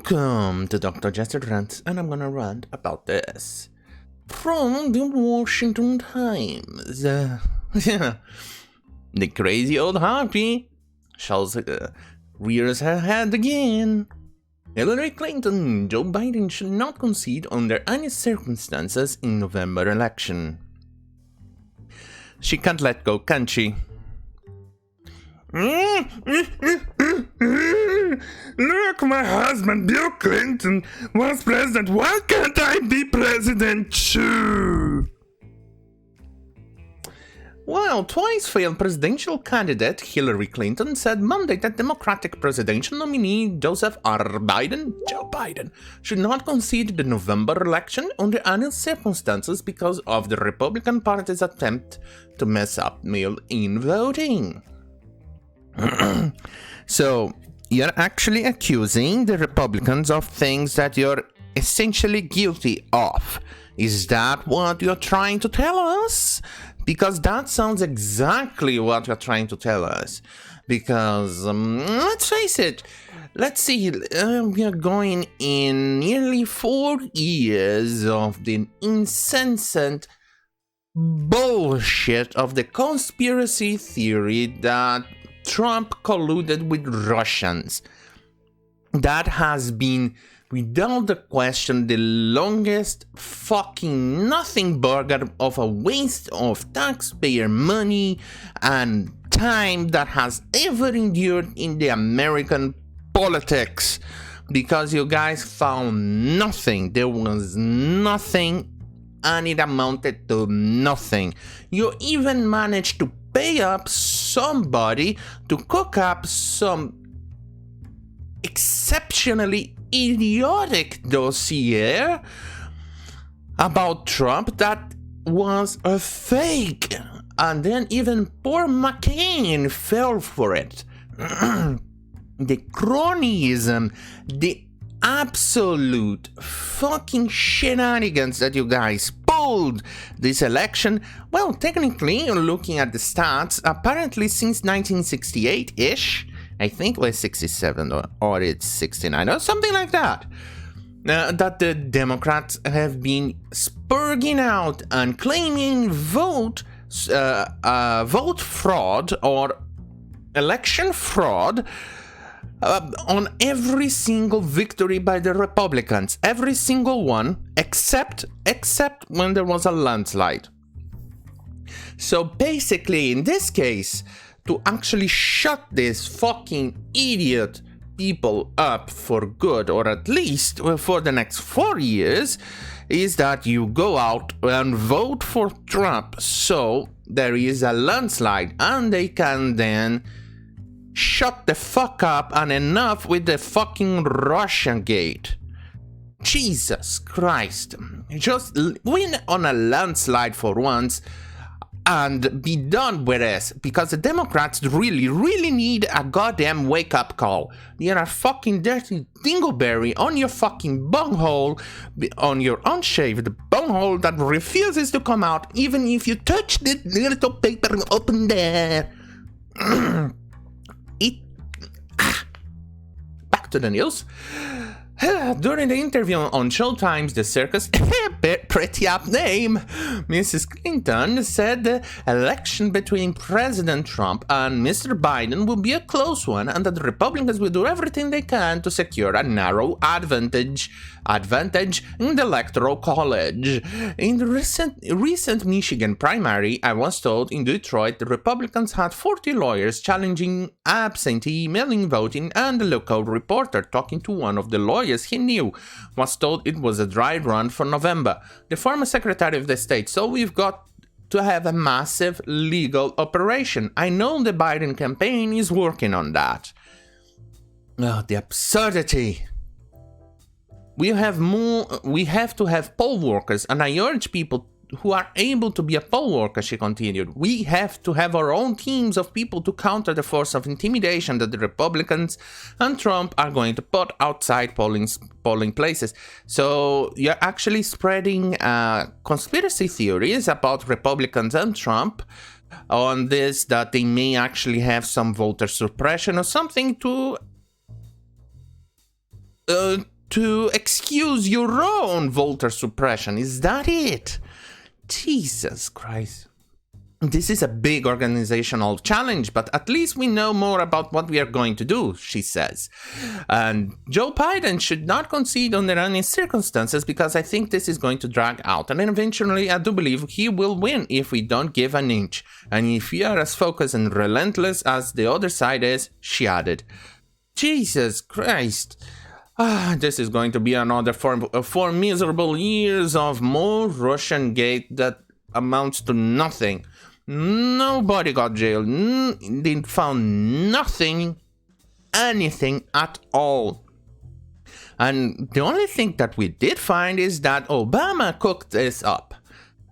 Welcome to Dr. Jester Rants, and I'm gonna rant about this. From the Washington Times. The crazy old harpy rears her head again. Hillary Clinton, Joe Biden should not concede under any circumstances in November election. She can't let go, can she? Look, my husband Bill Clinton was president. Why can't I be president too? Well, twice failed presidential candidate Hillary Clinton said Monday that Democratic presidential nominee Joe Biden, should not concede the November election under any circumstances because of the Republican Party's attempt to mess up mail-in voting. So, you're actually accusing the Republicans of things that you're essentially guilty of. Is that what you're trying to tell us? Because that sounds exactly what you're trying to tell us. Because, let's face it, let's see, we are going in nearly 4 years of the incessant bullshit of the conspiracy theory that Trump colluded with Russians. That has been, without a question, the longest fucking nothing burger of a waste of taxpayer money and time that has ever endured in the American politics. Because you guys found nothing. There was nothing, and it amounted to nothing. You even managed to pay up somebody to cook up some exceptionally idiotic dossier about Trump that was a fake. And then even poor McCain fell for it. The cronyism, the absolute fucking shenanigans that you guys pulled this election. Well, technically, looking at the stats, apparently since 1968-ish, I think it was 67 or it's 69 or something like that, that the Democrats have been spurging out and claiming vote fraud or election fraud on every single victory by the Republicans, every single one, except when there was a landslide. So basically, in this case, to actually shut these fucking idiot people up for good, or at least for the next 4 years, is that you go out and vote for Trump so there is a landslide and they can then shut the fuck up and enough with the fucking Russian gate. Jesus Christ. Just win on a landslide for once and be done with this, because the Democrats really need a goddamn wake-up call. You're a fucking dirty dingleberry on your fucking bunghole, on your unshaved bunghole that refuses to come out even if you touch the little paper open there. Back to the news. During the interview on Showtime's The Circus, pretty up name, Mrs. Clinton said the election between President Trump and Mr. Biden will be a close one, and that the Republicans will do everything they can to secure a narrow advantage in the Electoral College. In the recent Michigan primary, I was told in Detroit the Republicans had 40 lawyers challenging absentee mail-in voting, and the local reporter talking to one of the lawyers he knew was told it was a dry run for November. The former Secretary of the State, so we've got to have a massive legal operation. I know the Biden campaign is working on that. Oh, the absurdity. We have to have poll workers, and I urge people who are able to be a poll worker, she continued. We have to have our own teams of people to counter the force of intimidation that the Republicans and Trump are going to put outside polling places. So you're actually spreading conspiracy theories about Republicans and Trump on this, that they may actually have some voter suppression or something to to excuse your own voter suppression. Is that it? Jesus Christ. This is a big organizational challenge, but at least we know more about what we are going to do, she says. And Joe Biden should not concede under any circumstances because I think this is going to drag out. And then eventually, I do believe he will win if we don't give an inch. And if we are as focused and relentless as the other side is, she added. Jesus Christ. This is going to be another 4 miserable years of more Russian gate that amounts to nothing. Nobody got jailed. They found anything at all. And the only thing that we did find is that Obama cooked this up.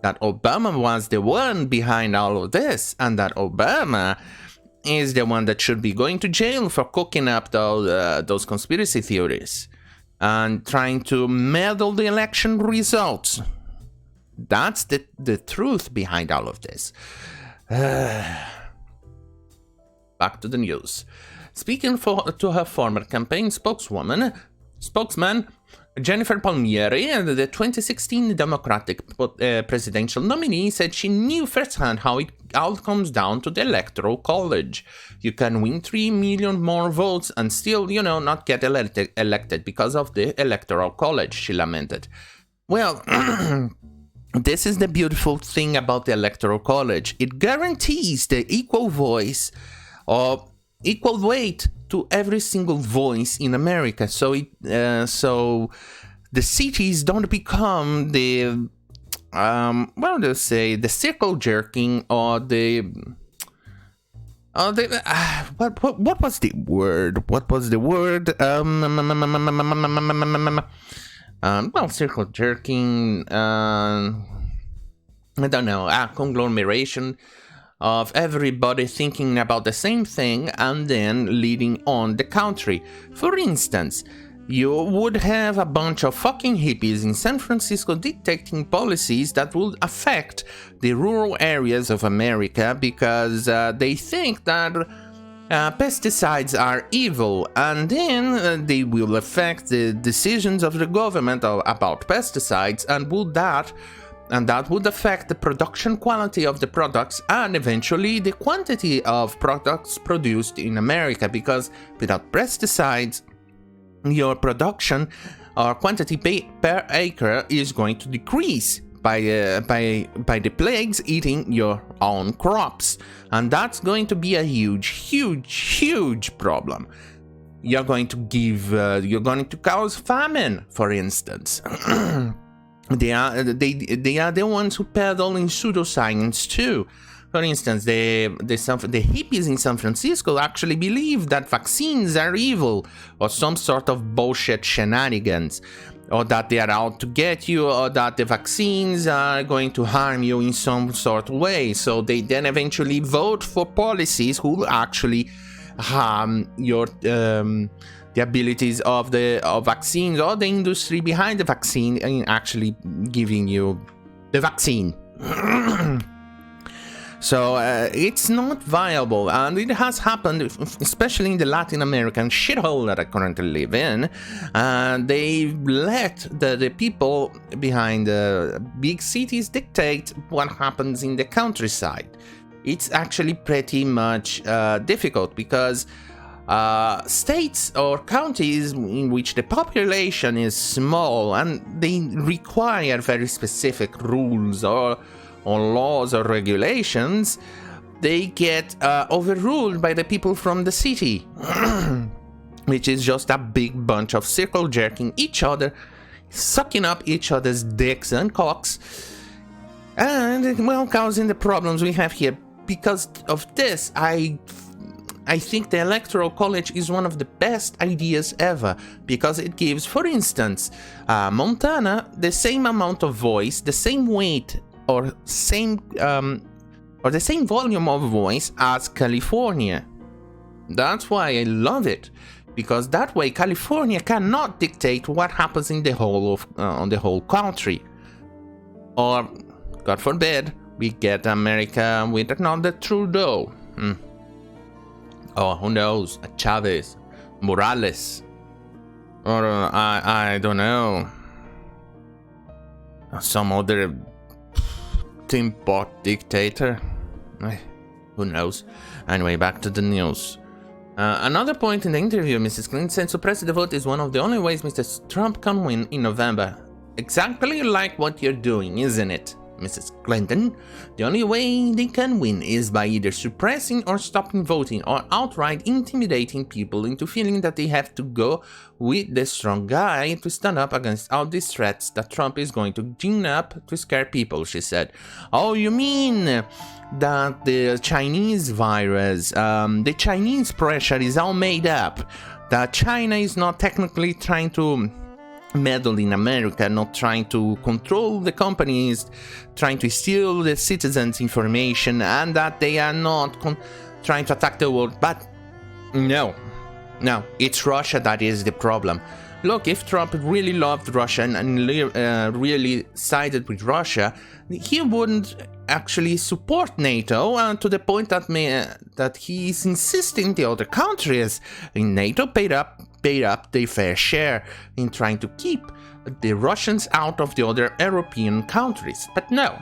That Obama was the one behind all of this. And that Obama is the one that should be going to jail for cooking up those conspiracy theories. And trying to meddle the election results. That's the truth behind all of this. Back to the news. Speaking to her former campaign spokesman, Jennifer Palmieri, the 2016 Democratic presidential nominee, said she knew firsthand how it all comes down to the Electoral College. You can win 3 million more votes and still, not get elected because of the Electoral College, she lamented. Well, this is the beautiful thing about the Electoral College. It guarantees the equal voice or equal weight to every single voice in America. So the cities don't become the the circle jerking or what was the word? Circle jerking, I don't know, a conglomeration of everybody thinking about the same thing and then leading on the country. For instance, you would have a bunch of fucking hippies in San Francisco dictating policies that would affect the rural areas of America because they think that pesticides are evil, and then they will affect the decisions of the government about pesticides, and that would affect the production quality of the products and eventually the quantity of products produced in America, because without pesticides, your production or quantity per acre is going to decrease by the plagues eating your own crops, and that's going to be a huge problem. You're going to cause famine, for instance. They are the ones who peddle in pseudoscience too. For instance, the hippies in San Francisco actually believe that vaccines are evil or some sort of bullshit shenanigans, or that they are out to get you, or that the vaccines are going to harm you in some sort of way. So they then eventually vote for policies who will actually harm your the abilities of vaccines or the industry behind the vaccine in actually giving you the vaccine. So it's not viable, and it has happened, especially in the Latin American shithole that I currently live in. They let the people behind the big cities dictate what happens in the countryside. It's actually pretty much difficult because states or counties in which the population is small and they require very specific rules or laws or regulations, they get overruled by the people from the city, which is just a big bunch of circle jerking each other, sucking up each other's dicks and cocks, and causing the problems we have here. Because of this, I think the Electoral College is one of the best ideas ever, because it gives, for instance, Montana the same amount of voice, the same weight, or the same volume of voice as California. That's why I love it, because that way California cannot dictate what happens in the whole on the whole country. Or, God forbid, we get America with another Trudeau. Or who knows, a Chavez, Morales. Or I don't know, some other Tim Pot dictator. Who knows? Anyway, back to the news. Another point in the interview, Mrs. Clinton said suppress the vote is one of the only ways Mr. Trump can win in November. Exactly like what you're doing, isn't it, Mrs. Clinton? The only way they can win is by either suppressing or stopping voting, or outright intimidating people into feeling that they have to go with the strong guy to stand up against all these threats that Trump is going to gin up to scare people, she said. Oh, you mean that the Chinese virus, the Chinese pressure is all made up, that China is not technically trying to meddle in America, not trying to control the companies, trying to steal the citizens' information, and that they are not trying to attack the world. But no, it's Russia that is the problem. Look, if Trump really loved Russia and really sided with Russia, he wouldn't actually support NATO to the point that he is insisting the other countries in NATO paid up their fair share in trying to keep the Russians out of the other European countries. But no.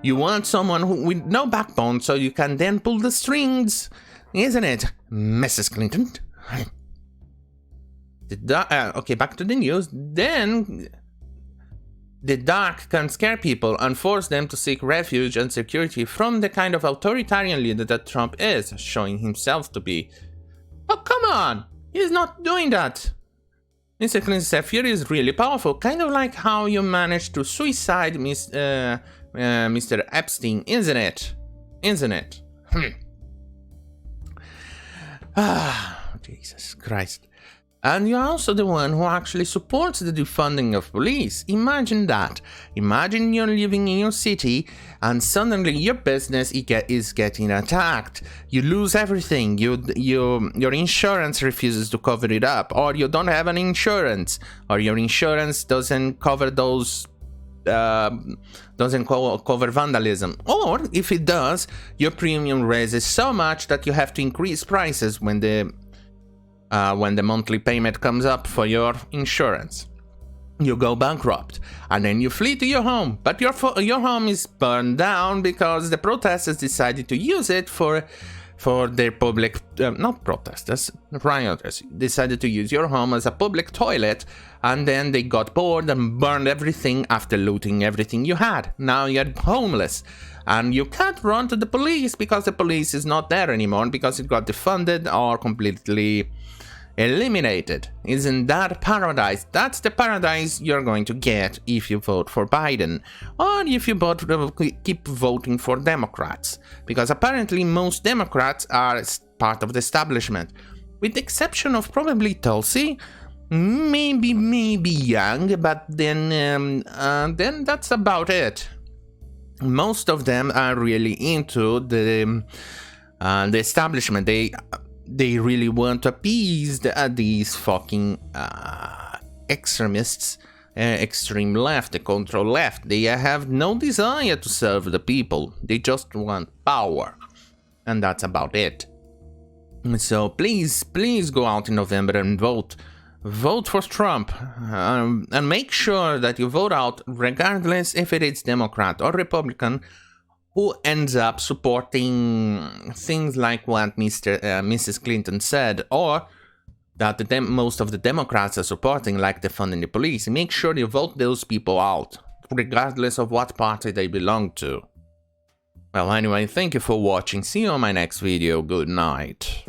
You want someone with no backbone so you can then pull the strings, isn't it, Mrs. Clinton? Okay, back to the news. Then the dark can scare people and force them to seek refuge and security from the kind of authoritarian leader that Trump is showing himself to be. Oh, come on! He's not doing that! Mr. Clinton said fear is really powerful, kind of like how you managed to suicide Mr. Epstein, isn't it? Jesus Christ. And you're also the one who actually supports the defunding of police. Imagine that. Imagine you're living in your city and suddenly your business is getting attacked. You lose everything. Your insurance refuses to cover it up, or you don't have an insurance, or your insurance doesn't cover those doesn't cover vandalism, or if it does, your premium raises so much that you have to increase prices when the monthly payment comes up for your insurance. You go bankrupt, and then you flee to your home, but your home is burned down because the protesters decided to use it for their public, not protesters, rioters, decided to use your home as a public toilet, and then they got bored and burned everything after looting everything you had. Now you're homeless. And you can't run to the police because the police is not there anymore because it got defunded or completely eliminated. Isn't that paradise? That's the paradise you're going to get if you vote for Biden, or if you keep voting for Democrats, because apparently most Democrats are part of the establishment, with the exception of probably Tulsi, maybe Young, but then that's about it. Most of them are really into the establishment. They really want to appease these fucking extremists, extreme left, the control left. They have no desire to serve the people. They just want power. And that's about it. So please go out in November and vote. Vote for Trump. And make sure that you vote out, regardless if it is Democrat or Republican, who ends up supporting things like what Mrs. Clinton said, or that most of the Democrats are supporting, like defunding the police. Make sure you vote those people out, regardless of what party they belong to. Well, anyway, thank you for watching. See you on my next video. Good night.